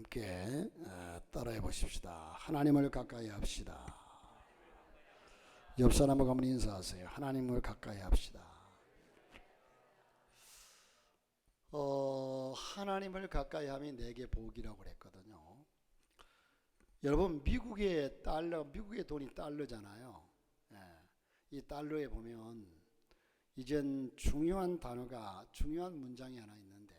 함께 따라해 보십시다. 하나님을 가까이 합시다. 옆 사람하고 한번 인사하세요. 하나님을 가까이 합시다. 하나님을 가까이 하면 내게 복이라고 그랬거든요. 여러분, 미국의 돈이 달러잖아요. 이 달러에 보면 이젠 중요한 문장이 하나 있는데,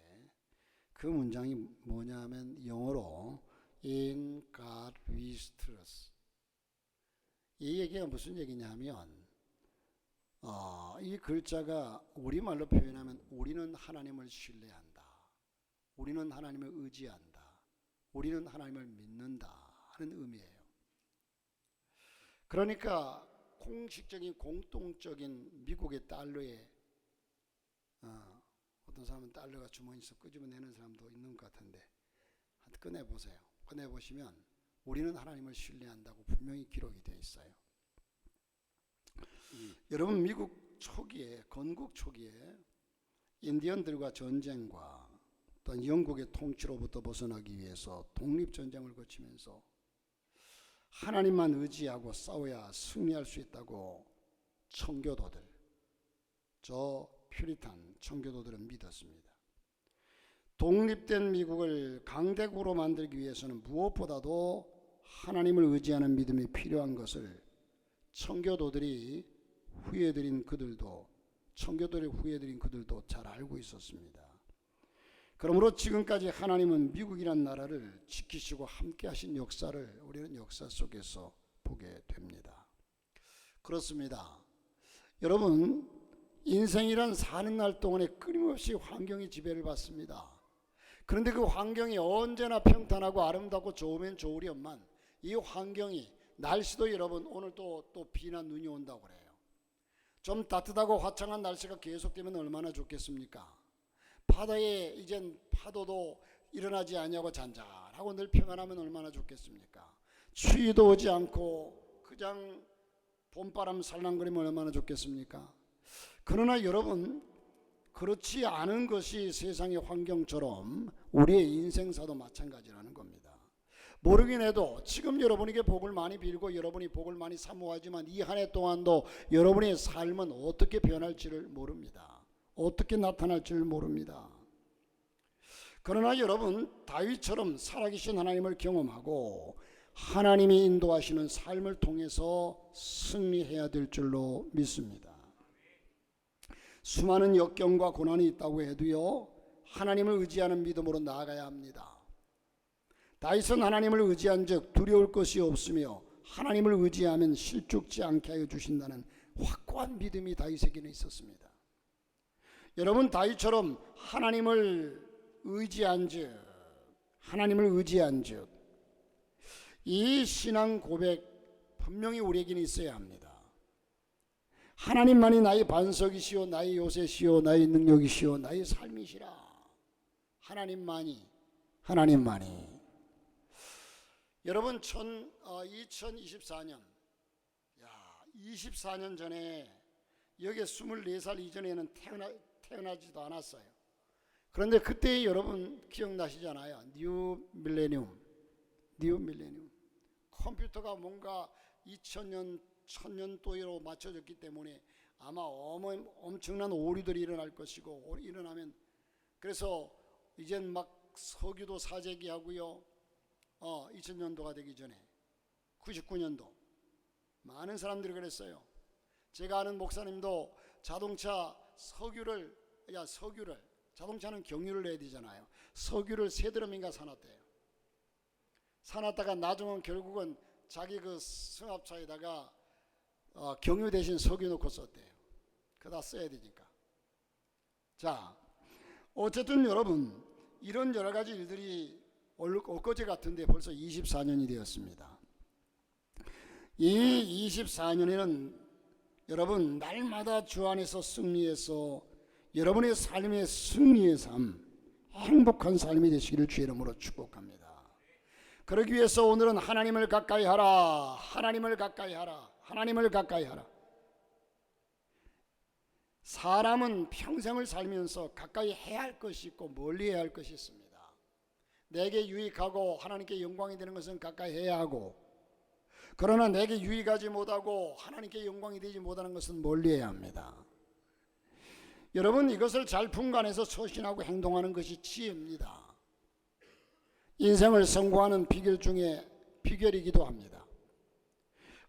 그 문장이 뭐냐면 영어로 In God we trust. 이 얘기가 무슨 얘기냐면 이 글자가 우리말로 표현하면 우리는 하나님을 신뢰한다, 우리는 하나님을 의지한다, 우리는 하나님을 믿는다 하는 의미예요. 그러니까 공식적인 공통적인 미국의 달러에 어떤 사람은 달러가 주머니에서 끄집어내는 사람도 있는 것 같은데, 꺼내보세요. 꺼내보시면 우리는 하나님을 신뢰한다고 분명히 기록이 되어 있어요. 여러분, 미국 초기에, 건국 초기에 인디언들과 전쟁과 또 영국의 통치로부터 벗어나기 위해서 독립전쟁을 거치면서 하나님만 의지하고 싸워야 승리할 수 있다고 청교도들, 퓨리탄 청교도들은 믿었습니다. 독립된 미국을 강대국으로 만들기 위해서는 무엇보다도 하나님을 의지하는 믿음이 필요한 것을 청교도들이 후예들인 그들도 잘 알고 있었습니다. 그러므로 지금까지 하나님은 미국이란 나라를 지키시고 함께 하신 역사를 우리는 역사 속에서 보게 됩니다. 그렇습니다. 여러분, 인생이란 사는 날 동안에 끊임없이 환경이 지배를 받습니다. 그런데 그 환경이 언제나 평탄하고 아름답고 좋으면 좋으련만 이 환경이, 날씨도 여러분 오늘 또 비나 눈이 온다고 그래요. 좀 따뜻하고 화창한 날씨가 계속되면 얼마나 좋겠습니까? 바다에 이젠 파도도 일어나지 않냐고 잔잔하고 늘 평안하면 얼마나 좋겠습니까? 추위도 오지 않고 그냥 봄바람 살랑거리면 얼마나 좋겠습니까? 그러나 여러분, 그렇지 않은 것이 세상의 환경처럼 우리의 인생사도 마찬가지라는 겁니다. 모르긴 해도 지금 여러분에게 복을 많이 빌고 여러분이 복을 많이 사모하지만 이 한 해 동안도 여러분의 삶은 어떻게 변할지를 모릅니다. 어떻게 나타날지를 모릅니다. 그러나 여러분, 다윗처럼 살아계신 하나님을 경험하고 하나님이 인도하시는 삶을 통해서 승리해야 될 줄로 믿습니다. 수많은 역경과 고난이 있다고 해도요, 하나님을 의지하는 믿음으로 나아가야 합니다. 다윗은 하나님을 의지한 즉 두려울 것이 없으며 하나님을 의지하면 실족지 않게 하여 주신다는 확고한 믿음이 다윗에게는 있었습니다. 여러분, 다윗처럼 하나님을 의지한 즉 이 신앙 고백 분명히 우리에게는 있어야 합니다. 하나님만이 나의 반석이시오, 나의 요새시오, 나의 능력이시오, 나의 삶이시라. 하나님만이. 여러분, 2024년 24년 전에 여기에 24살 이전에는 태어나지도 않았어요. 그런데 그때 여러분 기억나시잖아요. 뉴 밀레니움. 컴퓨터가 뭔가 2000년, 1000년도로 맞춰졌기 때문에 아마 엄청난 오류들이 일어날 것이고, 일어나면 그래서 이젠 막 석유도 사재기하고요. 2000년도가 되기 전에 99년도 많은 사람들이 그랬어요. 제가 아는 목사님도 자동차는 경유를 해야 되잖아요. 석유를 3드럼인가 사놨대요. 사놨다가 나중은 결국은 자기 그 승합차에다가 경유 대신 석유 넣고 썼대요. 그다 써야 되니까. 자, 어쨌든 여러분, 이런 여러 가지 일들이 엊그제 같은데 벌써 24년이 되었습니다. 이 24년에는 여러분, 날마다 주 안에서 승리해서 여러분의 삶의 승리의 삶, 행복한 삶이 되시기를 주의 이름으로 축복합니다. 그러기 위해서 오늘은 하나님을 가까이 하라. 사람은 평생을 살면서 가까이 해야 할 것이 있고 멀리 해야 할 것이 있습니다. 내게 유익하고 하나님께 영광이 되는 것은 가까이 해야 하고, 그러나 내게 유익하지 못하고 하나님께 영광이 되지 못하는 것은 멀리해야 합니다. 여러분, 이것을 잘 분간해서 소신하고 행동하는 것이 지혜입니다. 인생을 성공하는 비결 중에 비결이기도 합니다.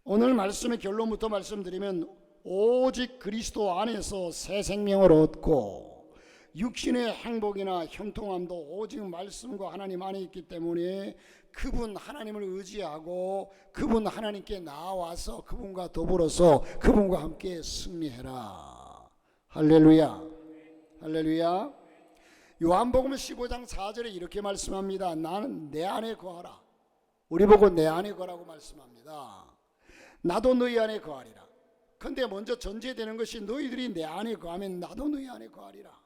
오늘 말씀의 결론부터 말씀드리면, 오직 그리스도 안에서 새 생명을 얻고 육신의 행복이나 형통함도 오직 말씀과 하나님 안에 있기 때문에 그분 하나님을 의지하고 그분 하나님께 나와서 그분과 더불어서 그분과 함께 승리해라. 할렐루야, 할렐루야. 요한복음 15장 4절에 이렇게 말씀합니다. 나는 내 안에 거하라. 우리 보고 내 안에 거라고 말씀합니다. 나도 너희 안에 거하리라. 근데 먼저 전제되는 것이 너희들이 내 안에 거하면 나도 너희 안에 거하리라.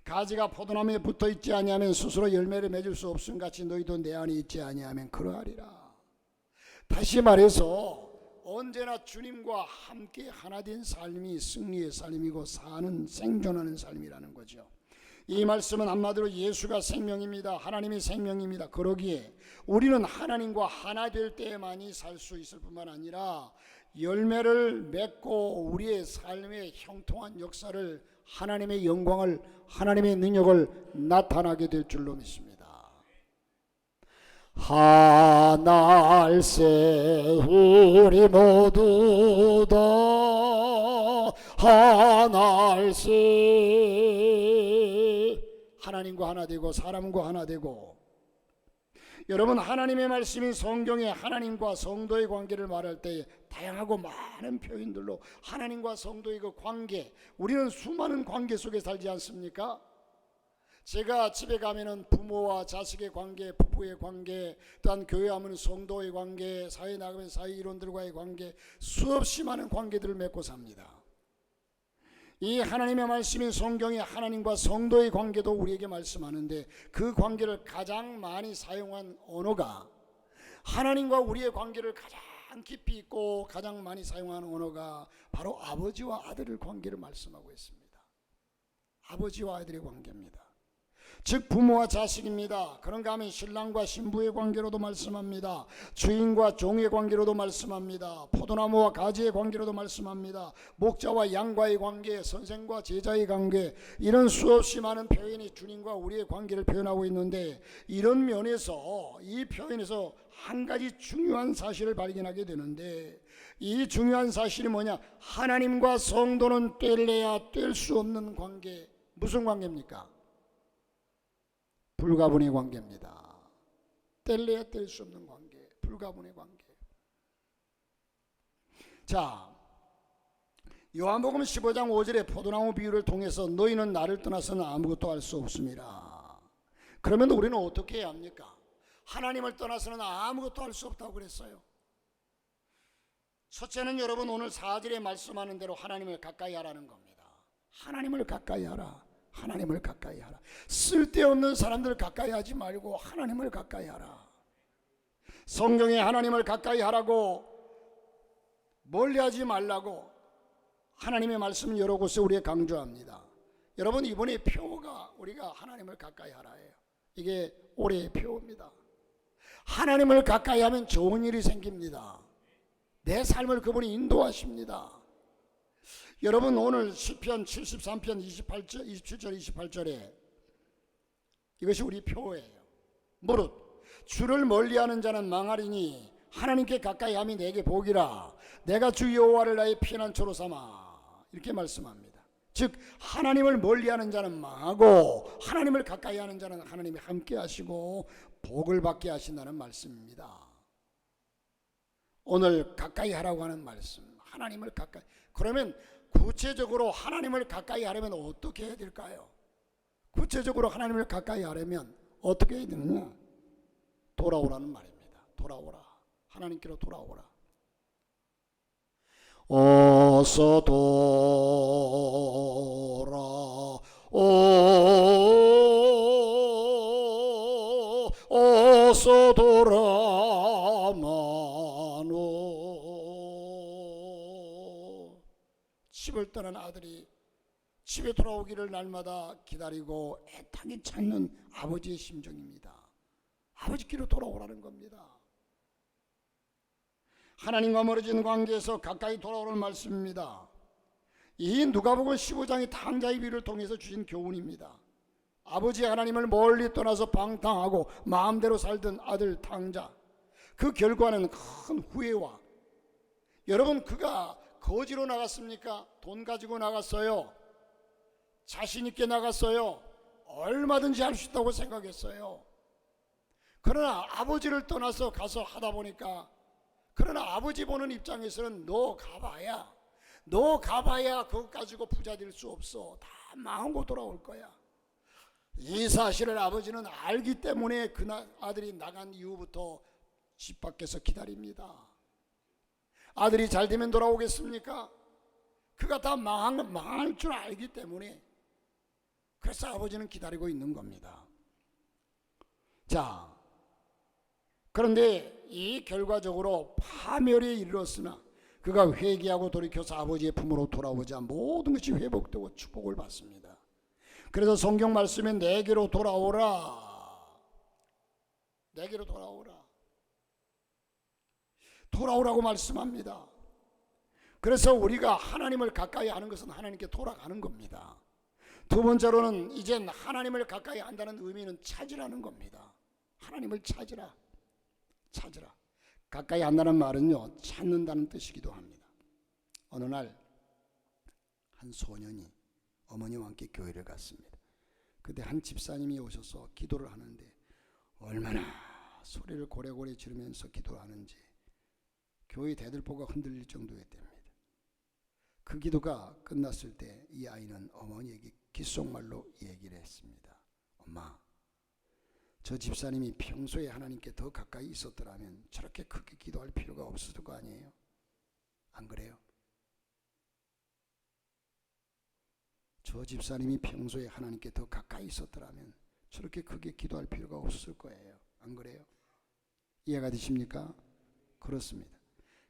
가지가 포도나무에 붙어 있지 아니하면 스스로 열매를 맺을 수 없음 같이 너희도 내 안에 있지 아니하면 그러하리라. 다시 말해서 언제나 주님과 함께 하나 된 삶이 승리의 삶이고 사는 생존하는 삶이라는 거죠. 이 말씀은 한마디로 예수가 생명입니다. 하나님이 생명입니다. 그러기에 우리는 하나님과 하나 될 때만이 살 수 있을 뿐만 아니라 열매를 맺고 우리의 삶의 형통한 역사를, 하나님의 영광을, 하나님의 능력을 나타나게 될 줄로 믿습니다. 하날세 우리 모두 다 하날세, 하나님과 하나 되고 사람과 하나 되고. 여러분, 하나님의 말씀인 성경에 하나님과 성도의 관계를 말할 때 다양하고 많은 표현들로 하나님과 성도의 그 관계, 우리는 수많은 관계 속에 살지 않습니까? 제가 집에 가면은 부모와 자식의 관계, 부부의 관계, 또한 교회 하면 성도의 관계, 사회 나가면 사회 일원들과의 관계, 수없이 많은 관계들을 맺고 삽니다. 이 하나님의 말씀인 성경이 하나님과 성도의 관계도 우리에게 말씀하는데, 그 관계를 가장 많이 사용한 언어가, 하나님과 우리의 관계를 가장 깊이 있고 가장 많이 사용하는 언어가 바로 아버지와 아들의 관계를 말씀하고 있습니다. 아버지와 아들의 관계입니다. 즉 부모와 자식입니다. 그런가 하면 신랑과 신부의 관계로도 말씀합니다. 주인과 종의 관계로도 말씀합니다. 포도나무와 가지의 관계로도 말씀합니다. 목자와 양과의 관계, 선생과 제자의 관계, 이런 수없이 많은 표현이 주님과 우리의 관계를 표현하고 있는데, 이런 면에서, 이 표현에서 한 가지 중요한 사실을 발견하게 되는데, 이 중요한 사실이 뭐냐? 하나님과 성도는 뗄래야 뗄 수 없는 관계. 무슨 관계입니까? 불가분의 관계입니다. 뗄래야 뗄 수 없는 관계, 불가분의 관계. 자, 요한복음 15장 5절에 포도나무 비유를 통해서 너희는 나를 떠나서는 아무것도 할 수 없습니다. 그러면 우리는 어떻게 해야 합니까? 하나님을 떠나서는 아무것도 할 수 없다고 그랬어요. 첫째는 여러분, 오늘 4절에 말씀하는 대로 하나님을 가까이 하라는 겁니다. 하나님을 가까이 하라. 하나님을 가까이 하라. 쓸데없는 사람들을 가까이 하지 말고 하나님을 가까이 하라. 성경에 하나님을 가까이 하라고, 멀리하지 말라고 하나님의 말씀을 여러 곳에 우리가 강조합니다. 여러분, 이번에 표가 우리가 하나님을 가까이 하라예요. 이게 올해의 표입니다. 하나님을 가까이 하면 좋은 일이 생깁니다. 내 삶을 그분이 인도하십니다. 여러분, 오늘 시편 73편 27절 28절에 이것이 우리 표예요. 무릇 주를 멀리하는 자는 망하리니 하나님께 가까이 함이 내게 복이라. 내가 주 여호와를 나의 피난처로 삼아. 이렇게 말씀합니다. 즉 하나님을 멀리하는 자는 망하고 하나님을 가까이 하는 자는 하나님이 함께 하시고 복을 받게 하신다는 말씀입니다. 오늘 가까이 하라고 하는 말씀, 하나님을 가까이. 그러면 구체적으로 하나님을 가까이 하려면 어떻게 해야 될까요? 구체적으로 하나님을 가까이 하려면 어떻게 해야 되느냐? 돌아오라는 말입니다. 돌아오라. 하나님께로 돌아오라. 어서 돌아오, 어서 돌아마노. 집을 떠난 아들이 집에 돌아오기를 날마다 기다리고 애타게 찾는 아버지의 심정입니다. 아버지께로 돌아오라는 겁니다. 하나님과 멀어진 관계에서 가까이 돌아오는 말씀입니다. 이 누가복음 15장이 탕자의 비유를 통해서 주신 교훈입니다. 아버지 하나님을 멀리 떠나서 방탕하고 마음대로 살던 아들 탕자, 그 결과는 큰 후회와, 여러분 그가 거지로 나갔습니까? 돈 가지고 나갔어요? 자신 있게 나갔어요? 얼마든지 할 수 있다고 생각했어요. 그러나 아버지를 떠나서 가서 하다 보니까, 그러나 아버지 보는 입장에서는 너 가봐야 그것 가지고 부자 될 수 없어. 다 망하고 돌아올 거야. 이 사실을 아버지는 알기 때문에 그 아들이 나간 이후부터 집 밖에서 기다립니다. 아들이 잘 되면 돌아오겠습니까? 그가 다 망할 줄 알기 때문에, 그래서 아버지는 기다리고 있는 겁니다. 자, 그런데 이 결과적으로 파멸에 이르렀으나 그가 회개하고 돌이켜서 아버지의 품으로 돌아오자 모든 것이 회복되고 축복을 받습니다. 그래서 성경 말씀에 내게로 돌아오라, 내게로 돌아오라고 말씀합니다. 그래서 우리가 하나님을 가까이 하는 것은 하나님께 돌아가는 겁니다. 두 번째로는 이젠 하나님을 가까이 한다는 의미는 찾으라는 겁니다. 하나님을 찾으라. 가까이 한다는 말은요, 찾는다는 뜻이기도 합니다. 어느 날 한 소년이 어머니와 함께 교회를 갔습니다. 그때 한 집사님이 오셔서 기도를 하는데 얼마나 소리를 고래고래 지르면서 기도를 하는지 교회 대들보가 흔들릴 정도였답니다. 그 기도가 끝났을 때 이 아이는 어머니에게 귓속말로 얘기를 했습니다. 엄마, 저 집사님이 평소에 하나님께 더 가까이 있었더라면 저렇게 크게 기도할 필요가 없었을 거 아니에요? 안 그래요? 저 집사님이 평소에 하나님께 더 가까이 있었더라면 저렇게 크게 기도할 필요가 없었을 거예요. 안 그래요? 이해가 되십니까? 그렇습니다.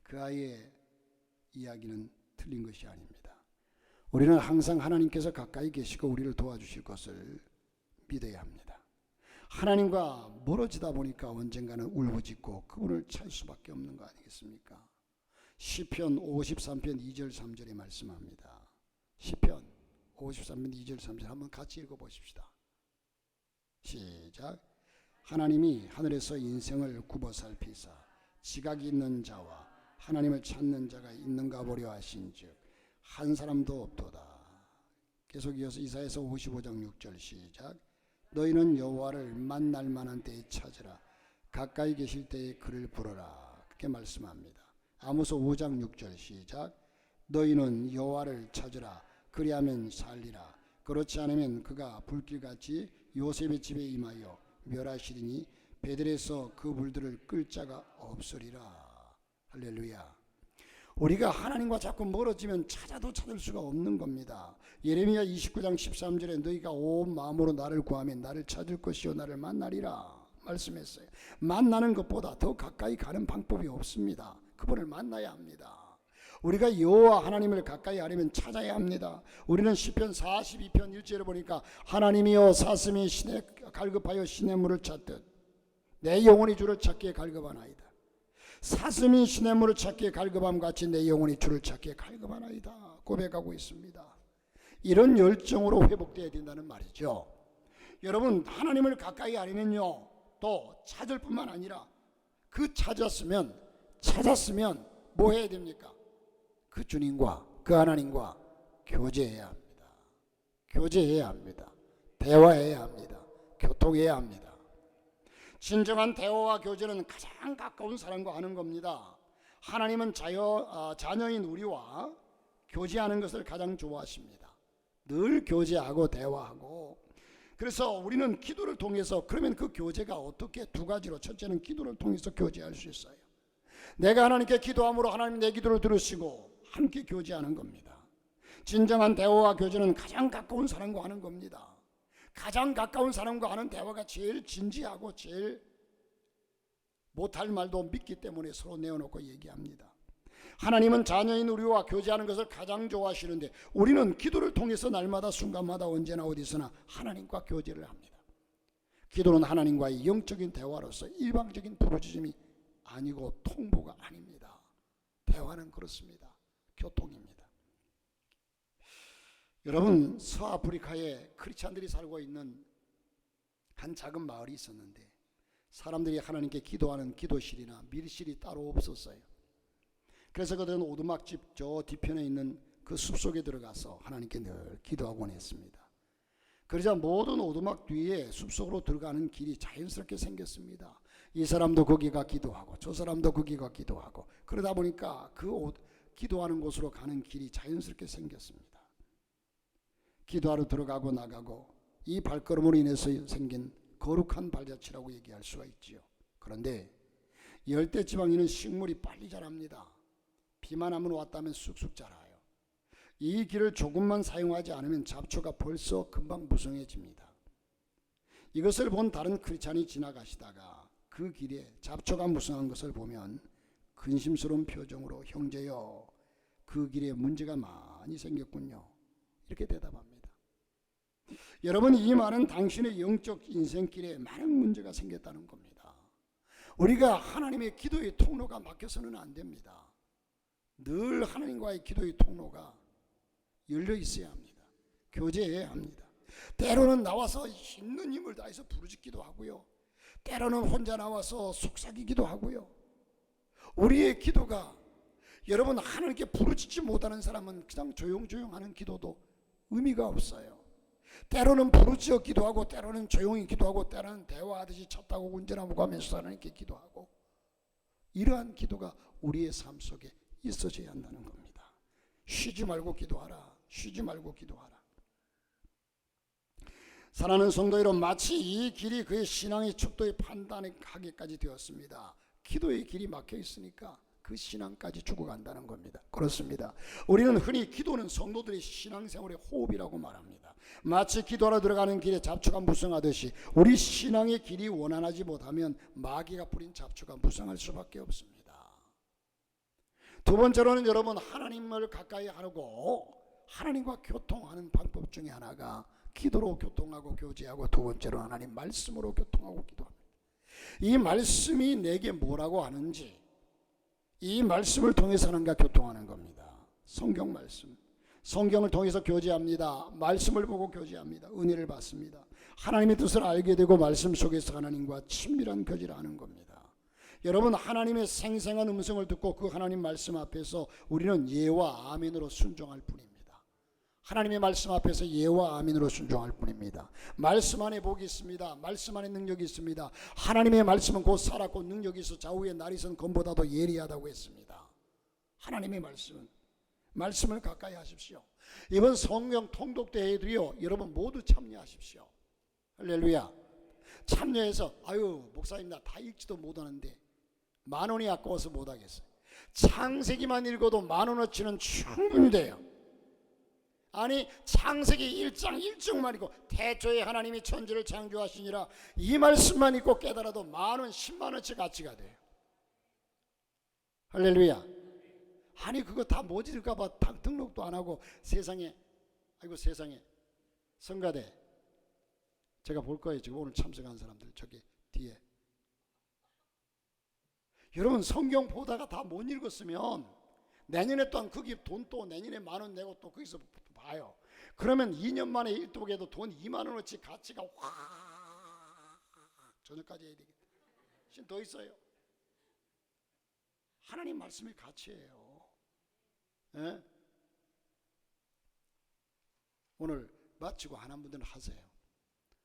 그 아이의 이야기는 틀린 것이 아닙니다. 우리는 항상 하나님께서 가까이 계시고 우리를 도와주실 것을 믿어야 합니다. 하나님과 멀어지다 보니까 언젠가는 울부짖고 그분을 찾을 수밖에 없는 거 아니겠습니까? 시편 53편 2절 3절에 말씀합니다. 시편 53편 2절 3절 한번 같이 읽어보십시다. 시작. 하나님이 하늘에서 인생을 굽어 살피사 지각이 있는 자와 하나님을 찾는 자가 있는가 보려 하신즉 한 사람도 없도다. 계속 이어서 이사야서 55장 6절 시작. 너희는 여호와를 만날 만한 때에 찾으라. 가까이 계실 때에 그를 부르라. 그렇게 말씀합니다. 아모스 5장 6절 시작. 너희는 여호와를 찾으라. 그리하면 살리라. 그렇지 않으면 그가 불길같이 요셉의 집에 임하여 멸하시리니 베들에서 그 불들을 끌 자가 없으리라. 할렐루야. 우리가 하나님과 자꾸 멀어지면 찾아도 찾을 수가 없는 겁니다. 예레미야 29장 13절에 너희가 온 마음으로 나를 구하면 나를 찾을 것이요 나를 만나리라 말씀했어요. 만나는 것보다 더 가까이 가는 방법이 없습니다. 그분을 만나야 합니다. 우리가 여호와 하나님을 가까이 하려면 찾아야 합니다. 우리는 시편 42편 1절에 보니까 하나님이여 사슴이 시내 갈급하여 시냇물을 찾듯 내 영혼이 주를 찾기에 갈급하나이다. 사슴이 시냇물을 찾기에 갈급함 같이 내 영혼이 주를 찾기에 갈급하나이다 고백하고 있습니다. 이런 열정으로 회복되어야 된다는 말이죠. 여러분, 하나님을 가까이 하려면요 또 찾을 뿐만 아니라 그 찾았으면 뭐 해야 됩니까? 그 주님과 그 하나님과 교제해야 합니다. 대화해야 합니다. 교통해야 합니다. 진정한 대화와 교제는 가장 가까운 사람과 하는 겁니다. 하나님은 자녀인 우리와 교제하는 것을 가장 좋아하십니다. 늘 교제하고 대화하고. 그래서 우리는 기도를 통해서, 그러면 그 교제가 어떻게? 두 가지로. 첫째는 기도를 통해서 교제할 수 있어요. 내가 하나님께 기도함으로 하나님 내 기도를 들으시고 함께 교제하는 겁니다. 진정한 대화와 교제는 가장 가까운 사람과 하는 겁니다. 가장 가까운 사람과 하는 대화가 제일 진지하고 제일 못할 말도 믿기 때문에 서로 내어놓고 얘기합니다. 하나님은 자녀인 우리와 교제하는 것을 가장 좋아하시는데 우리는 기도를 통해서 날마다 순간마다 언제나 어디서나 하나님과 교제를 합니다. 기도는 하나님과의 영적인 대화로서 일방적인 부르짖음이 아니고 통보가 아닙니다. 대화는 그렇습니다. 교통입니다. 여러분, 서아프리카에 크리스찬들이 살고 있는 한 작은 마을이 있었는데 사람들이 하나님께 기도하는 기도실이나 밀실이 따로 없었어요. 그래서 그들은 오두막집 저 뒤편에 있는 그 숲속에 들어가서 하나님께 늘 기도하곤 했습니다. 그러자 모든 오두막 뒤에 숲속으로 들어가는 길이 자연스럽게 생겼습니다. 이 사람도 거기가 기도하고 저 사람도 거기가 기도하고 그러다 보니까 그 기도하는 곳으로 가는 길이 자연스럽게 생겼습니다. 기도하러 들어가고 나가고 이 발걸음으로 인해서 생긴 거룩한 발자취라고 얘기할 수가 있지요. 그런데 열대지방에는 식물이 빨리 자랍니다. 비만 한번 왔다면 쑥쑥 자라요. 이 길을 조금만 사용하지 않으면 잡초가 벌써 금방 무성해집니다. 이것을 본 다른 크리스찬이 지나가시다가 그 길에 잡초가 무성한 것을 보면 근심스러운 표정으로 형제여, 그 길에 문제가 많이 생겼군요. 이렇게 대답합니다. 여러분, 이 말은 당신의 영적 인생길에 많은 문제가 생겼다는 겁니다. 우리가 하나님의 기도의 통로가 막혀서는 안 됩니다. 늘 하나님과의 기도의 통로가 열려 있어야 합니다. 교제해야 합니다. 때로는 나와서 있는 힘을 다해서 부르짖기도 하고요. 때로는 혼자 나와서 속삭이기도 하고요. 우리의 기도가, 여러분, 하나님께 부르짖지 못하는 사람은 그냥 조용조용하는 기도도 의미가 없어요. 때로는 부르짖어 기도하고 때로는 조용히 기도하고 때로는 대화하듯이 쳤다고 운전하고 하면서 하나님께 기도하고, 이러한 기도가 우리의 삶 속에 있어져야 한다는 겁니다. 쉬지 말고 기도하라. 쉬지 말고 기도하라. 사랑하는 성도 여러분, 마치 이 길이 그의 신앙의 척도에 판단하기까지 되었습니다. 기도의 길이 막혀 있으니까 그 신앙까지 죽어간다는 겁니다. 그렇습니다. 우리는 흔히 기도는 성도들의 신앙생활의 호흡이라고 말합니다. 마치 기도하러 들어가는 길에 잡초가 무성하듯이 우리 신앙의 길이 원활하지 못하면 마귀가 뿌린 잡초가 무성할 수밖에 없습니다. 두 번째로는 여러분, 하나님을 가까이 하고 하나님과 교통하는 방법 중에 하나가 기도로 교통하고 교제하고, 두 번째로 하나님 말씀으로 교통하고 기도합니다. 이 말씀이 내게 뭐라고 하는지, 이 말씀을 통해서 하나님과 교통하는 겁니다. 성경 말씀, 성경을 통해서 교제합니다. 말씀을 보고 교제합니다. 은혜를 받습니다. 하나님의 뜻을 알게 되고 말씀 속에서 하나님과 친밀한 교제를 하는 겁니다. 여러분, 하나님의 생생한 음성을 듣고 그 하나님 말씀 앞에서 우리는 예와 아멘으로 순종할 뿐입니다. 하나님의 말씀 앞에서 예와 아멘으로 순종할 뿐입니다. 말씀 안에 복이 있습니다. 말씀 안에 능력이 있습니다. 하나님의 말씀은 곧 살았고 능력이 있어 좌우의 날이 선 검보다도 예리하다고 했습니다. 하나님의 말씀을 가까이 하십시오. 이번 성경 통독대회에도요, 여러분 모두 참여하십시오. 할렐루야. 참여해서, 아유 목사님 나 다 읽지도 못하는데 10,000원이 아까워서 못하겠어요. 창세기만 읽어도 10,000원어치는 충분히 돼요. 아니, 창세기 1장 1절만 읽고 태초에 하나님이 천지를 창조하시니라, 이 말씀만 읽고 깨달아도 10,000원 100,000원어치 가치가 돼요. 할렐루야. 아니 그거 다 모질까 봐 등록도 안 하고 세상에, 아이고 세상에, 성가대 제가 볼 거예요. 지금 오늘 참석한 사람들 저기 뒤에. 여러분, 성경 보다가 다 못 읽었으면 내년에 또한 거기 돈 또 내년에 10,000원 내고 또 거기서 봐요. 그러면 2년 만에 일독에도 돈 20,000원어치 가치가 확 저녁까지 해야 되겠다. 지금 더 있어요. 하나님 말씀의 가치예요. 예? 오늘 마치고 하는 분들은 하세요.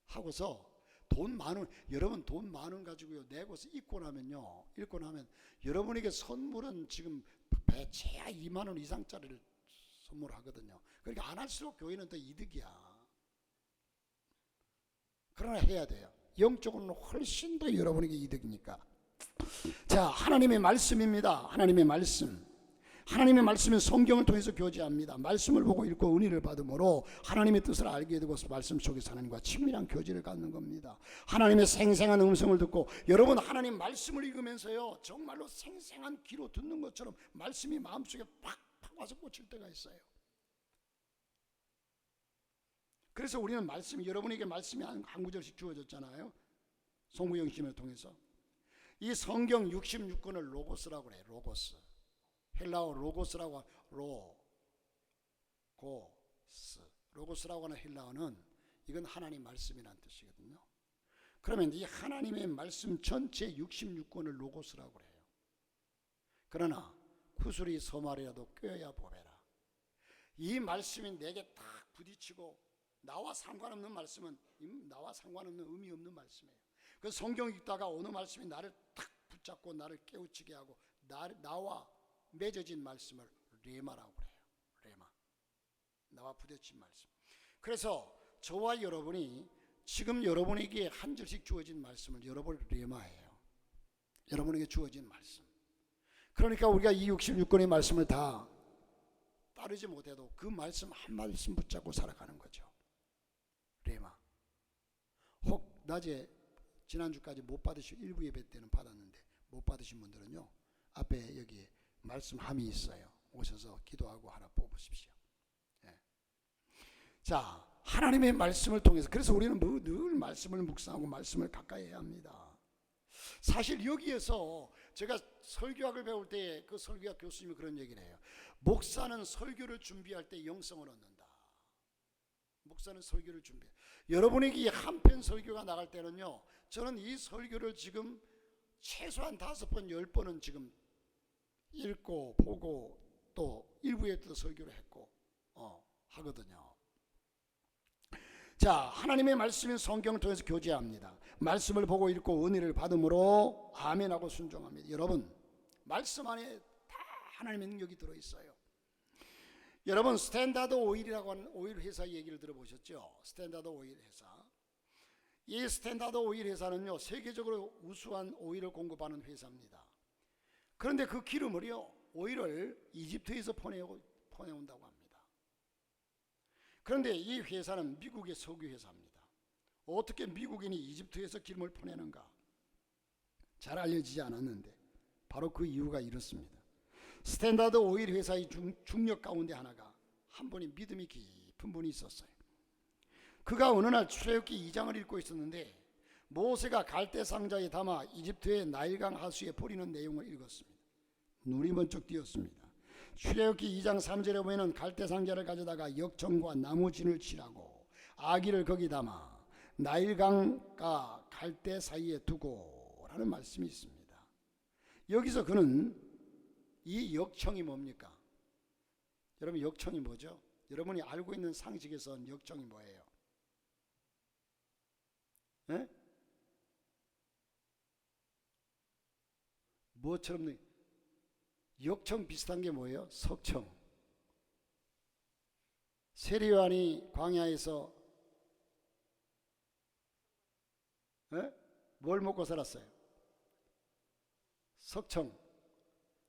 하고서 돈 10,000원, 여러분 돈 10,000원 가지고요 내고서 읽고 나면 여러분에게 선물은 지금 최하 20,000원 이상짜리를 선물하거든요. 그러니까 안 할수록 교회는 더 이득이야. 그러나 해야 돼요. 영적으로는 훨씬 더 여러분에게 이득이니까. 자, 하나님의 말씀입니다. 하나님의 말씀. 하나님의 말씀은 성경을 통해서 교제합니다. 말씀을 보고 읽고 은혜를 받음으로 하나님의 뜻을 알게 되고 말씀 속에서 하나님과 친밀한 교제를 갖는 겁니다. 하나님의 생생한 음성을 듣고, 여러분 하나님 말씀을 읽으면서요 정말로 생생한 귀로 듣는 것처럼 말씀이 마음속에 팍팍 와서 꽂힐 때가 있어요. 그래서 우리는 말씀이, 여러분에게 말씀이 한 구절씩 주어졌잖아요. 송구영심을 통해서. 이 성경 66권을 로고스라고 그래요. 로고스. 헬라어 로고스라고, 로고스라고 하는 헬라어는 이건 하나님 말씀이라는 뜻이거든요. 그러면 이 하나님의 말씀 전체 66권을 로고스라고 그래요. 그러나 구슬이 서말이라도 꿰어야 보배라. 이 말씀이 내게 딱 부딪히고, 나와 상관없는 말씀은 나와 상관없는 의미 없는 말씀이에요. 그 성경 읽다가 어느 말씀이 나를 딱 붙잡고 나를 깨우치게 하고 나와 맺어진 말씀을 레마라고 그래요. 레마. 나와 부딪힌 말씀. 그래서 저와 여러분이 지금 여러분에게 한 절씩 주어진 말씀을 여러분 레마예요. 여러분에게 주어진 말씀. 그러니까 우리가 이 66권의 말씀을 다 따르지 못해도 그 말씀 한 말씀 붙잡고 살아가는 거죠. 레마. 혹 낮에 지난주까지 못 받으신, 일부 예배 때는 받았는데 못 받으신 분들은요 앞에 여기 말씀함이 있어요. 오셔서 기도하고 하나 뽑으십시오. 예. 자, 하나님의 말씀을 통해서, 그래서 우리는 늘 말씀을 묵상하고 말씀을 가까이 해야 합니다. 사실 여기에서 제가 설교학을 배울 때 그 설교학 교수님이 그런 얘기를 해요. 목사는 설교를 준비할 때 영성을 얻는다. 목사는 설교를 준비해. 여러분에게 한 편 설교가 나갈 때는요, 저는 이 설교를 지금 최소한 5번, 10번은 지금 읽고 보고 또 일부에 또 설교를 했고 하거든요. 자, 하나님의 말씀인 성경을 통해서 교제합니다. 말씀을 보고 읽고 은혜를 받음으로 아멘하고 순종합니다. 여러분, 말씀 안에 다 하나님의 능력이 들어있어요. 여러분, 스탠다드 오일이라고 하는 오일 회사 얘기를 들어보셨죠? 스탠다드 오일 회사. 이 스탠다드 오일 회사는요 세계적으로 우수한 오일을 공급하는 회사입니다. 그런데 그 기름을요, 오일을 이집트에서 보내온다고 합니다. 그런데 이 회사는 미국의 석유 회사입니다. 어떻게 미국인이 이집트에서 기름을 보내는가 잘 알려지지 않았는데 바로 그 이유가 이렇습니다. 스탠다드 오일 회사의 중력 가운데 하나가 한 분이 믿음이 깊은 분이 있었어요. 그가 어느 날 출애굽기 2장을 읽고 있었는데 모세가 갈대 상자에 담아 이집트의 나일강 하수에 버리는 내용을 읽었습니다. 눈이 번쩍 띄었습니다. 출애굽기 2장 3절에 보면 갈대 상자를 가져다가 역청과 나무진을 칠하고 아기를 거기 담아 나일강과 갈대 사이에 두고 라는 말씀이 있습니다. 여기서 그는 이 역청이 뭡니까? 여러분, 역청이 뭐죠? 여러분이 알고 있는 상식에선 역청이 뭐예요? 예? 뭐처럼 역청 비슷한 게 뭐예요? 석청. 세리요한이 광야에서 뭘 먹고 살았어요?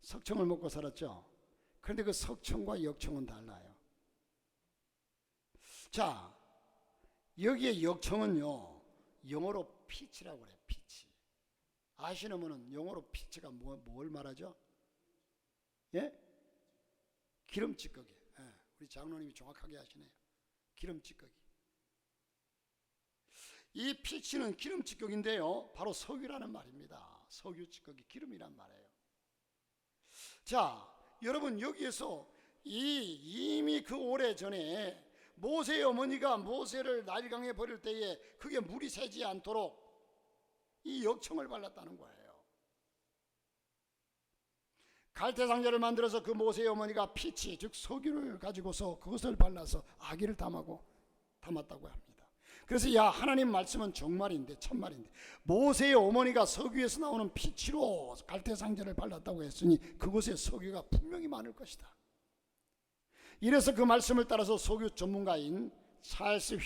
석청을 먹고 살았죠. 그런데 그 석청과 역청은 달라요. 자, 여기에 역청은요 영어로 피치라고 그래요. 피치. 아시는 분은 영어로 피치가 뭘 말하죠? 예? 기름찌꺼기. 예, 우리 장로님이 정확하게 하시네요. 기름찌꺼기. 이 피치는 기름찌꺼기인데요 바로 석유라는 말입니다. 석유찌꺼기, 기름이란 말이에요. 자, 여러분, 여기에서 이미 그 오래전에 모세의 어머니가 모세를 나일강에 버릴 때에 그게 물이 새지 않도록 이 역청을 발랐다는 거예요. 갈대상자를 만들어서 그 모세의 어머니가 피치, 즉 석유를 가지고서 그것을 발라서 아기를 담았다고 합니다. 그래서 야, 하나님 말씀은 정말인데 참말인데 모세의 어머니가 석유에서 나오는 피치로 갈대상자를 발랐다고 했으니 그곳에 석유가 분명히 많을 것이다. 이래서 그 말씀을 따라서 석유 전문가인 찰스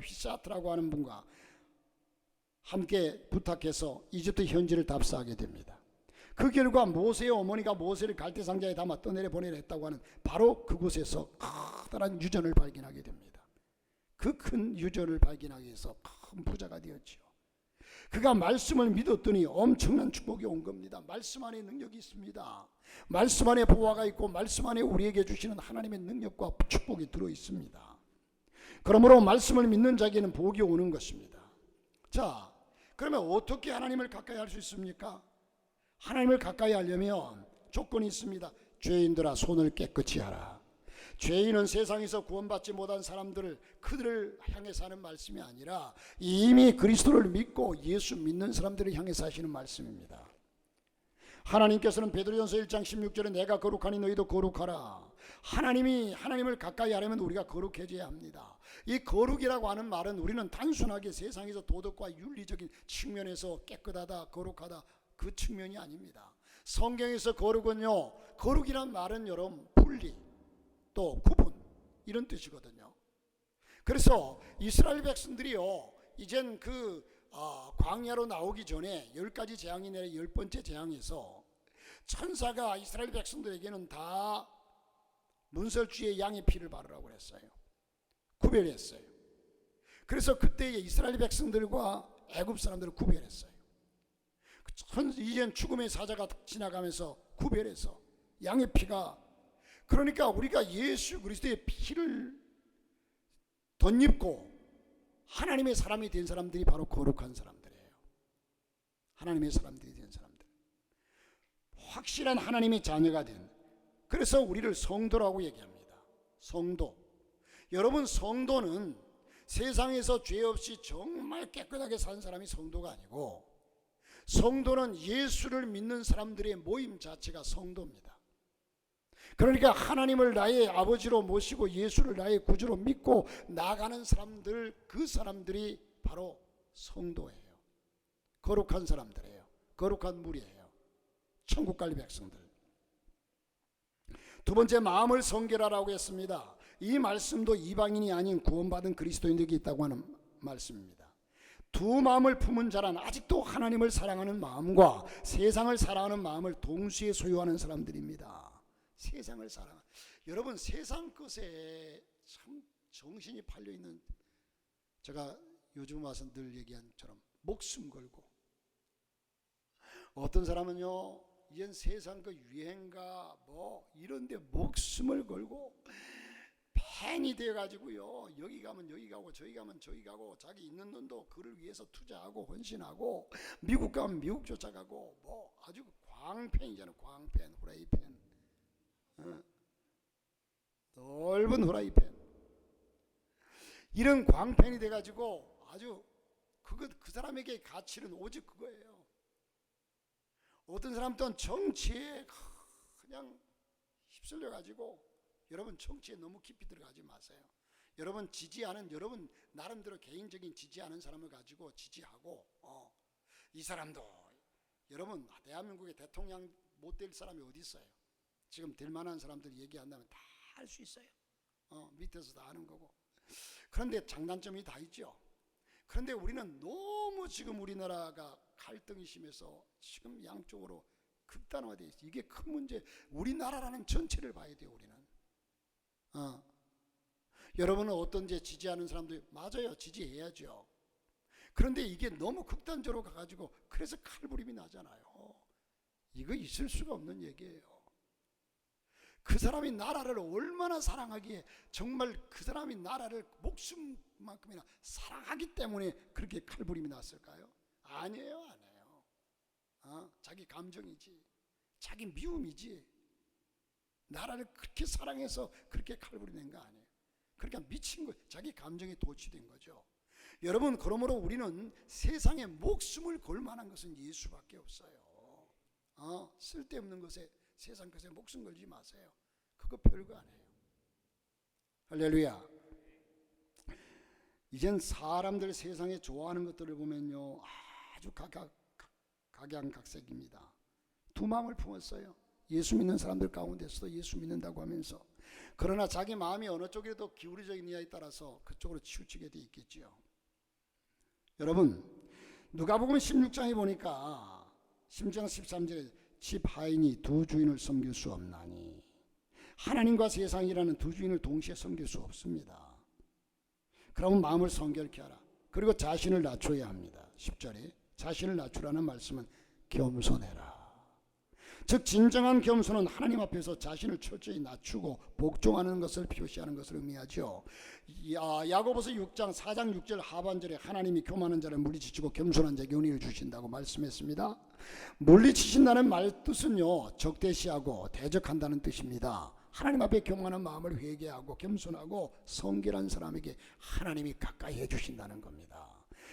휘사트라고 하는 분과 함께 부탁해서 이집트 현지를 답사하게 됩니다. 그 결과 모세의 어머니가 모세를 갈대상자에 담아 떠내려 보내려 했다고 하는 바로 그곳에서 커다란 유전을 발견하게 됩니다. 그 큰 유전을 발견하기 위해서 큰 부자가 되었지요. 그가 말씀을 믿었더니 엄청난 축복이 온 겁니다. 말씀 안에 능력이 있습니다. 말씀 안에 보화가 있고 말씀 안에 우리에게 주시는 하나님의 능력과 축복이 들어있습니다. 그러므로 말씀을 믿는 자에게는 복이 오는 것입니다. 자, 그러면 어떻게 하나님을 가까이 할 수 있습니까? 하나님을 가까이 하려면 조건이 있습니다. 죄인들아 손을 깨끗이 하라. 죄인은 세상에서 구원받지 못한 사람들을 그들을 향해서 하는 말씀이 아니라 이미 그리스도를 믿고 예수 믿는 사람들을 향해서 하시는 말씀입니다. 하나님께서는 베드로전서 1장 16절에 내가 거룩하니 너희도 거룩하라. 하나님을 가까이 하려면 우리가 거룩해져야 합니다. 이 거룩이라고 하는 말은 우리는 단순하게 세상에서 도덕과 윤리적인 측면에서 깨끗하다, 거룩하다 그 측면이 아닙니다. 성경에서 거룩은요, 거룩이란 말은 여러분 분리 또 구분 이런 뜻이거든요. 그래서 이스라엘 백성들이요 이젠 광야로 나오기 전에 10가지 재앙이 내려 10번째 재앙에서 천사가 이스라엘 백성들에게는 다 문설주의 양의 피를 바르라고 했어요. 구별했어요. 그래서 그때 이스라엘 백성들과 애굽 사람들을 구별했어요. 이젠 죽음의 사자가 지나가면서 구별해서 양의 피가, 그러니까 우리가 예수 그리스도의 피를 덧입고 하나님의 사람이 된 사람들이 바로 거룩한 사람들이에요. 하나님의 사람들이 된 사람들, 확실한 하나님의 자녀가 된, 그래서 우리를 성도라고 얘기합니다. 성도. 여러분, 성도는 세상에서 죄 없이 정말 깨끗하게 산 사람이 성도가 아니고, 성도는 예수를 믿는 사람들의 모임 자체가 성도입니다. 그러니까 하나님을 나의 아버지로 모시고 예수를 나의 구주로 믿고 나가는 사람들, 그 사람들이 바로 성도예요. 거룩한 사람들이에요. 거룩한 무리예요. 천국 갈 백성들. 두 번째, 마음을 성결하라고 했습니다. 이 말씀도 이방인이 아닌 구원받은 그리스도인에게 있다고 하는 말씀입니다. 두 마음을 품은 자란 아직도 하나님을 사랑하는 마음과 세상을 사랑하는 마음을 동시에 소유하는 사람들입니다. 세상을 사랑하는, 여러분 세상 것에 참 정신이 팔려있는, 제가 요즘 와서 늘 얘기한 처럼 목숨 걸고, 어떤 사람은요 이젠 세상 그 유행가 뭐 이런데 목숨을 걸고 팬이 돼가지고요 여기 가면 여기 가고 저기 가면 저기 가고 자기 있는 돈도 그를 위해서 투자하고 헌신하고 미국 가면 미국 쫓아가고 뭐 아주 광팬이잖아요. 광팬, 후라이팬, 넓은 후라이팬, 이런 광팬이 돼가지고 아주 그 사람에게 가치는 오직 그거예요. 어떤 사람 또한 정치에 그냥 휩쓸려가지고, 여러분 정치에 너무 깊이 들어가지 마세요. 여러분 지지하는, 여러분 나름대로 개인적인 지지하는 사람을 가지고 지지하고, 이 사람도, 여러분 대한민국의 대통령 못 될 사람이 어디 있어요? 지금 될 만한 사람들 얘기한다면 다 할 수 있어요. 밑에서 다 아는 거고. 그런데 장단점이 다 있죠. 그런데 우리는 너무 지금 우리나라가 갈등이 심해서 지금 양쪽으로 극단화되어 있어요. 이게 큰 문제. 우리나라라는 전체를 봐야 돼요. 우리는. 여러분은 어떤 제 지지하는 사람들, 맞아요, 지지해야죠. 그런데 이게 너무 극단적으로 가가지고 그래서 칼부림이 나잖아요. 이거 있을 수가 없는 얘기예요. 그 사람이 나라를 얼마나 사랑하기에, 정말 그 사람이 나라를 목숨만큼이나 사랑하기 때문에 그렇게 칼부림이 났을까요? 아니에요. 자기 감정이지, 자기 미움이지, 나라를 그렇게 사랑해서 그렇게 칼부림 낸 거 아니에요. 그러니까 미친 거예요. 자기 감정에 도취된 거죠. 여러분, 그러므로 우리는 세상에 목숨을 걸 만한 것은 예수밖에 없어요. 쓸데없는 것에, 세상 것에 목숨 걸지 마세요. 그거 별거 아니에요. 할렐루야. 이젠 사람들 세상에 좋아하는 것들을 보면요 아주 각양각색입니다. 두 마음을 품었어요. 예수 믿는 사람들 가운데서도 예수 믿는다고 하면서, 그러나 자기 마음이 어느 쪽에도 기울어져 있느냐에 따라서 그쪽으로 치우치게 돼 있겠지요. 여러분, 누가복음 16장에 보니까 16장 13절에 집 하인이 두 주인을 섬길 수 없나니 하나님과 세상이라는 두 주인을 동시에 섬길 수 없습니다. 그러면 마음을 성결케 하라. 그리고 자신을 낮춰야 합니다. 10절에 자신을 낮추라는 말씀은 겸손해라. 즉 진정한 겸손은 하나님 앞에서 자신을 철저히 낮추고 복종하는 것을 표시하는 것을 의미하죠. 야고보서 4장 6절 하반절에 하나님이 교만한 자를 물리치시고 겸손한 자에게 은혜를 주신다고 말씀했습니다. 물리치신다는 말 뜻은요, 적대시하고 대적한다는 뜻입니다. 하나님 앞에 교만한 마음을 회개하고 겸손하고 성결한 사람에게 하나님이 가까이 해주신다는 겁니다.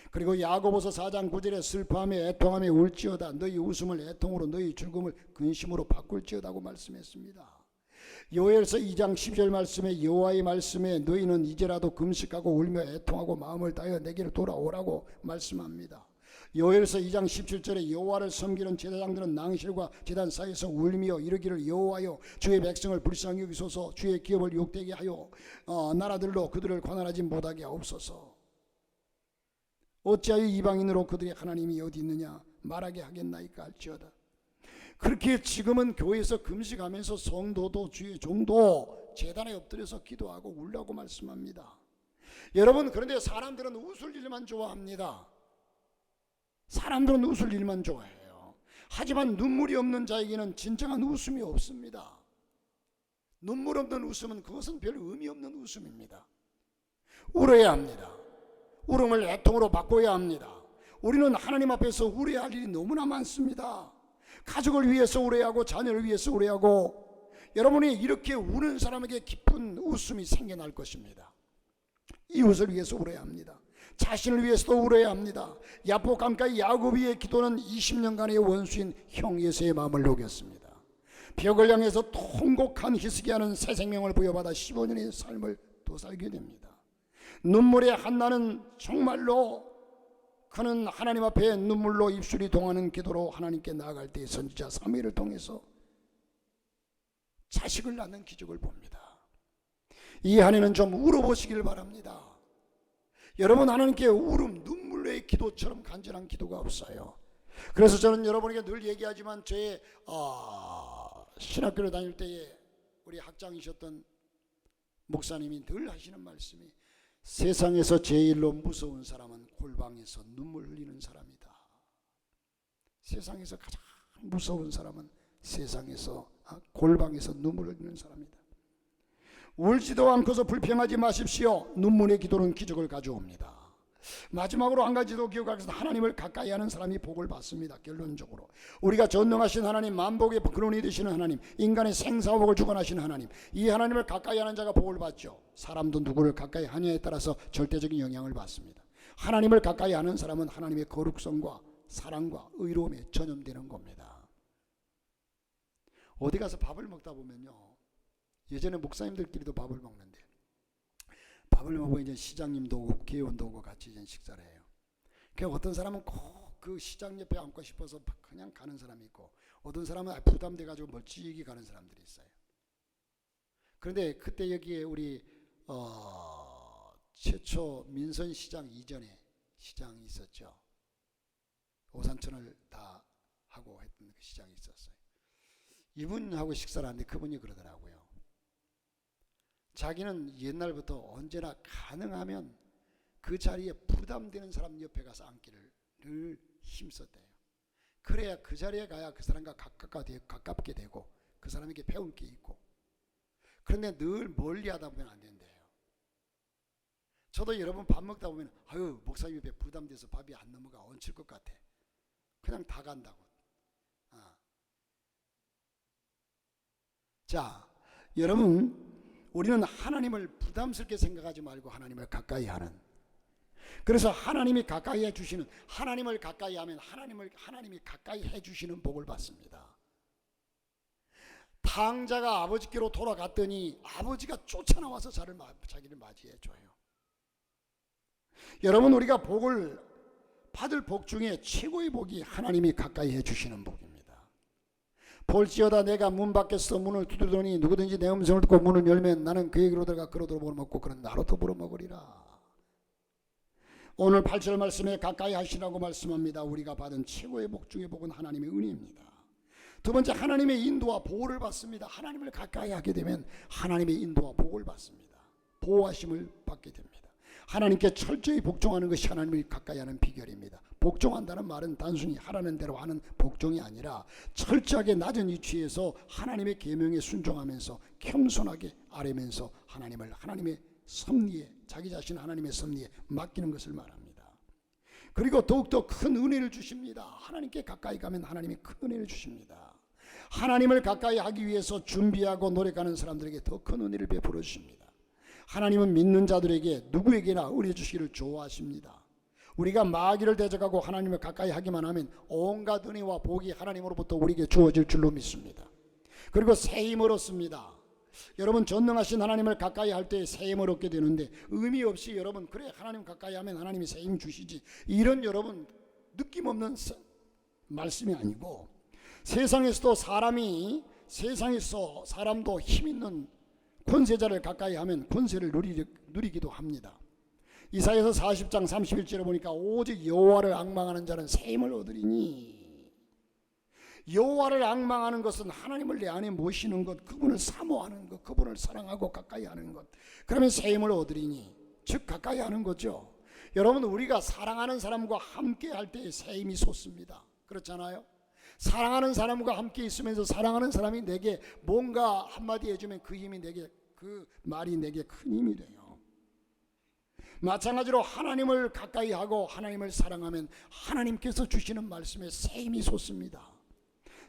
그리고 야고보서 4장 9절에 슬퍼하며 애통하며 울지어다 너희 웃음을 애통으로 너희 즐거움을 근심으로 바꿀지어다고 말씀했습니다. 요엘서 2장 10절 말씀에 여호와의 말씀에 너희는 이제라도 금식하고 울며 애통하고 마음을 다하여 내게로 돌아오라고 말씀합니다. 요엘서 2장 17절에 여호와를 섬기는 제사장들은 낭실과 제단 사이에서 울며 이르기를 여호와여 주의 백성을 불쌍히 여기소서 주의 기업을 욕되게 하여 나라들로 그들을 관할하지 못하게 하옵소서. 어찌하여 이방인으로 그들의 하나님이 어디 있느냐 말하게 하겠나이까 할지어다. 그렇게 지금은 교회에서 금식하면서 성도도 주의 종도 제단에 엎드려서 기도하고 울라고 말씀합니다. 여러분, 그런데 사람들은 웃을 일만 좋아합니다. 사람들은 웃을 일만 좋아해요. 하지만 눈물이 없는 자에게는 진정한 웃음이 없습니다. 눈물 없는 웃음은 그것은 별 의미 없는 웃음입니다. 울어야 합니다. 울음을 애통으로 바꿔야 합니다. 우리는 하나님 앞에서 울어야 할 일이 너무나 많습니다. 가족을 위해서 울어야 하고 자녀를 위해서 울어야 하고, 여러분이 이렇게 우는 사람에게 깊은 웃음이 생겨날 것입니다. 이웃을 위해서 울어야 합니다. 자신을 위해서도 울어야 합니다. 야포 강가의 야고비의 기도는 20년간의 원수인 형 예수의 마음을 녹였습니다. 벽을 향해서 통곡한 히스기야는 새 생명을 부여받아 15년의 삶을 또 살게 됩니다. 눈물의 한나는 정말로 그는 하나님 앞에 눈물로 입술이 동하는 기도로 하나님께 나아갈 때 선지자 사무엘을 통해서 자식을 낳는 기적을 봅니다. 이 한해는 좀 울어보시길 바랍니다. 여러분, 하나님께 울음, 눈물의 기도처럼 간절한 기도가 없어요. 그래서 저는 여러분에게 늘 얘기하지만 저의 신학교를 다닐 때에 우리 학장이셨던 목사님이 늘 하시는 말씀이, 세상에서 제일로 무서운 사람은 골방에서 눈물 흘리는 사람이다. 세상에서 가장 무서운 사람은 세상에서 골방에서 눈물 흘리는 사람이다. 울지도 않고서 불평하지 마십시오. 눈물의 기도는 기적을 가져옵니다. 마지막으로 한 가지 더 기억하겠습니다. 하나님을 가까이 하는 사람이 복을 받습니다. 결론적으로 우리가 전능하신 하나님, 만복의 근원이 되시는 하나님, 인간의 생사복을 주관하시는 하나님, 이 하나님을 가까이 하는 자가 복을 받죠. 사람도 누구를 가까이 하냐에 따라서 절대적인 영향을 받습니다. 하나님을 가까이 하는 사람은 하나님의 거룩성과 사랑과 의로움에 전염되는 겁니다. 어디 가서 밥을 먹다 보면요, 예전에 목사님들끼리도 밥을 먹는데, 밥을 먹고 이제 시장님도 오고 국회의원도 오고 같이 이제 식사를 해요. 그러니까 어떤 사람은 꼭 그 시장 옆에 앉고 싶어서 그냥 가는 사람이 있고, 어떤 사람은 부담돼 가지고 멀찍이 가는 사람들이 있어요. 그런데 그때 여기에 우리 최초 민선시장 이전에 시장이 있었죠. 오산천을 다 하고 했던 그 시장이 있었어요. 이분하고 식사를 하는데 그분이 그러더라고요. 자기는 옛날부터 언제나 가능하면 그 자리에 부담되는 사람 옆에 가서 앉기를 늘 힘썼대요. 그래야 그 자리에 가야 그 사람과 가깝게 되고 그 사람에게 배울 게 있고. 그런데 늘 멀리 하다 보면 안 된대요. 저도 여러분 밥 먹다 보면 아유, 목사님 옆에 부담돼서 밥이 안 넘어가, 얹힐 것 같아. 그냥 다 간다고. 자, 여러분, 우리는 하나님을 부담스럽게 생각하지 말고 하나님을 가까이 하는, 그래서 하나님이 가까이 해주시는, 하나님을 가까이 하면 하나님이 가까이 해주시는 복을 받습니다. 탕자가 아버지께로 돌아갔더니 아버지가 쫓아나와서 자기를 맞이해줘요. 여러분, 우리가 복을 받을 복 중에 최고의 복이 하나님이 가까이 해주시는 복입니다. 볼지어다 내가 문 밖에서 문을 두드리더니 누구든지 내 음성을 듣고 문을 열면 나는 그에게로 들어가 그로도 물어먹고 그는 나로도 물어먹으리라. 오늘 8절 말씀에 가까이 하시라고 말씀합니다. 우리가 받은 최고의 복 중의 복은 하나님의 은혜입니다. 두 번째, 하나님의 인도와 보호를 받습니다. 하나님을 가까이 하게 되면 하나님의 인도와 보호를 받습니다. 보호하심을 받게 됩니다. 하나님께 철저히 복종하는 것이 하나님을 가까이 하는 비결입니다. 복종한다는 말은 단순히 하라는 대로 하는 복종이 아니라 철저하게 낮은 위치에서 하나님의 계명에 순종하면서 겸손하게 아뢰면서 하나님의 섭리에, 자기 자신 하나님의 섭리에 맡기는 것을 말합니다. 그리고 더욱더 큰 은혜를 주십니다. 하나님께 가까이 가면 하나님이 큰 은혜를 주십니다. 하나님을 가까이 하기 위해서 준비하고 노력하는 사람들에게 더 큰 은혜를 베풀어 주십니다. 하나님은 믿는 자들에게 누구에게나 은혜 주시기를 좋아하십니다. 우리가 마귀를 대적하고 하나님을 가까이 하기만 하면 온갖 은혜와 복이 하나님으로부터 우리에게 주어질 줄로 믿습니다. 그리고 새 힘을 얻습니다. 여러분, 전능하신 하나님을 가까이 할 때 새 힘을 얻게 되는데, 의미 없이 여러분 그래 하나님 가까이 하면 하나님이 새 힘 주시지, 이런 여러분 느낌 없는 말씀이 아니고, 세상에서 사람도 힘 있는 권세자를 가까이 하면 권세를 누리기도 합니다. 이사야서 40장 31절에 보니까 오직 여호와를 앙망하는 자는 새 힘을 얻으리니, 여호와를 앙망하는 것은 하나님을 내 안에 모시는 것, 그분을 사모하는 것, 그분을 사랑하고 가까이 하는 것, 그러면 새 힘을 얻으리니, 즉 가까이 하는 거죠. 여러분, 우리가 사랑하는 사람과 함께 할 때 새 힘이 솟습니다. 그렇잖아요? 사랑하는 사람과 함께 있으면서 사랑하는 사람이 내게 뭔가 한마디 해주면 그 힘이 내게, 그 말이 내게 큰 힘이 돼요. 마찬가지로 하나님을 가까이 하고 하나님을 사랑하면 하나님께서 주시는 말씀에 새 힘이 솟습니다.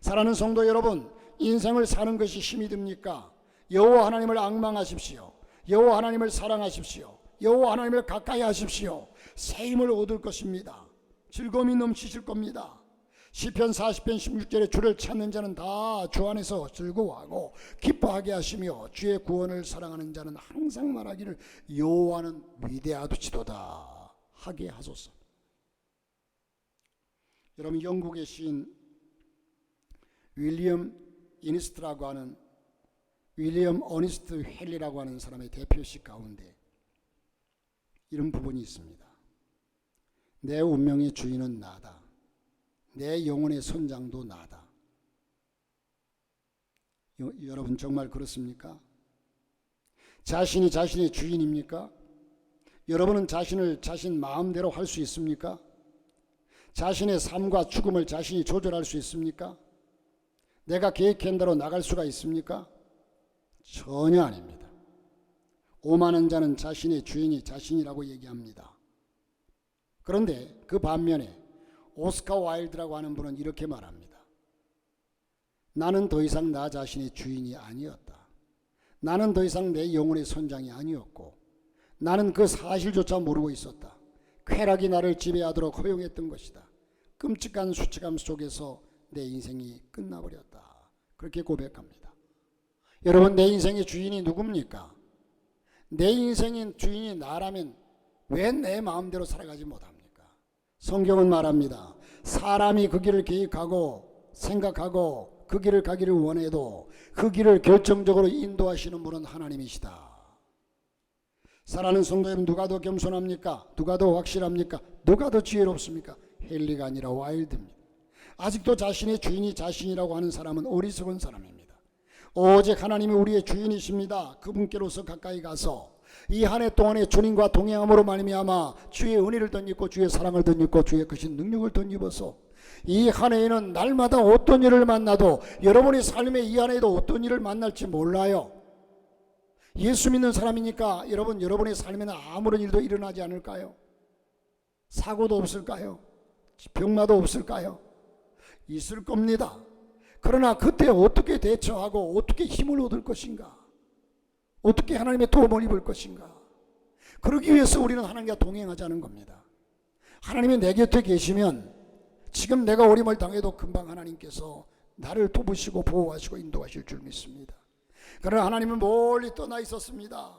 사랑하는 성도 여러분, 인생을 사는 것이 힘이 듭니까? 여호와 하나님을 앙망하십시오. 여호와 하나님을 사랑하십시오. 여호와 하나님을 가까이 하십시오. 새 힘을 얻을 것입니다. 즐거움이 넘치실 겁니다. 시편 40편 16절에 주를 찾는 자는 다 주 안에서 즐거워하고 기뻐하게 하시며 주의 구원을 사랑하는 자는 항상 말하기를 여호와는 위대하도다 하게 하소서. 여러분, 영국의 시인 윌리엄 어니스트 헨리라고 하는 사람의 대표시 가운데 이런 부분이 있습니다. 내 운명의 주인은 나다. 내 영혼의 선장도 나다. 여러분, 정말 그렇습니까? 자신이 자신의 주인입니까? 여러분은 자신을 자신 마음대로 할 수 있습니까? 자신의 삶과 죽음을 자신이 조절할 수 있습니까? 내가 계획한 대로 나갈 수가 있습니까? 전혀 아닙니다. 오만한 자는 자신의 주인이 자신이라고 얘기합니다. 그런데 그 반면에 오스카 와일드라고 하는 분은 이렇게 말합니다. 나는 더 이상 나 자신의 주인이 아니었다. 나는 더 이상 내 영혼의 선장이 아니었고, 나는 그 사실조차 모르고 있었다. 쾌락이 나를 지배하도록 허용했던 것이다. 끔찍한 수치감 속에서 내 인생이 끝나버렸다. 그렇게 고백합니다. 여러분, 내 인생의 주인이 누굽니까? 내 인생의 주인이 나라면 왜 내 마음대로 살아가지 못합니까? 성경은 말합니다. 사람이 그 길을 계획하고 생각하고 그 길을 가기를 원해도 그 길을 결정적으로 인도하시는 분은 하나님이시다. 사랑하는 성도 여러분, 누가 더 겸손합니까? 누가 더 확실합니까? 누가 더 지혜롭습니까? 헨리가 아니라 와일드입니다. 아직도 자신의 주인이 자신이라고 하는 사람은 어리석은 사람입니다. 오직 하나님이 우리의 주인이십니다. 그분께로서 가까이 가서 이 한 해 동안에 주님과 동행함으로 말미암아 주의 은혜를 덧입고 주의 사랑을 덧입고 주의 크신 능력을 덧입어서 이 한 해에는 날마다 어떤 일을 만나도, 여러분의 삶에 이 한 해에도 어떤 일을 만날지 몰라요. 예수 믿는 사람이니까 여러분의 삶에는 아무런 일도 일어나지 않을까요? 사고도 없을까요? 병마도 없을까요? 있을 겁니다. 그러나 그때 어떻게 대처하고 어떻게 힘을 얻을 것인가? 어떻게 하나님의 도움을 입을 것인가? 그러기 위해서 우리는 하나님과 동행하자는 겁니다. 하나님이 내 곁에 계시면 지금 내가 어림을 당해도 금방 하나님께서 나를 도우시고 보호하시고 인도하실 줄 믿습니다. 그러나 하나님은 멀리 떠나 있었습니다.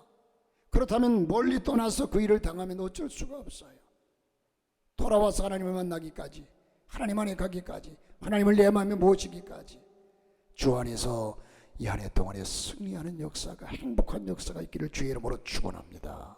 그렇다면 멀리 떠나서 그 일을 당하면 어쩔 수가 없어요. 돌아와서 하나님을 만나기까지, 하나님 안에 가기까지, 하나님을 내 마음에 모시기까지 주 안에서 이 한 해 동안에 승리하는 역사가, 행복한 역사가 있기를 주의 이름으로 축원합니다.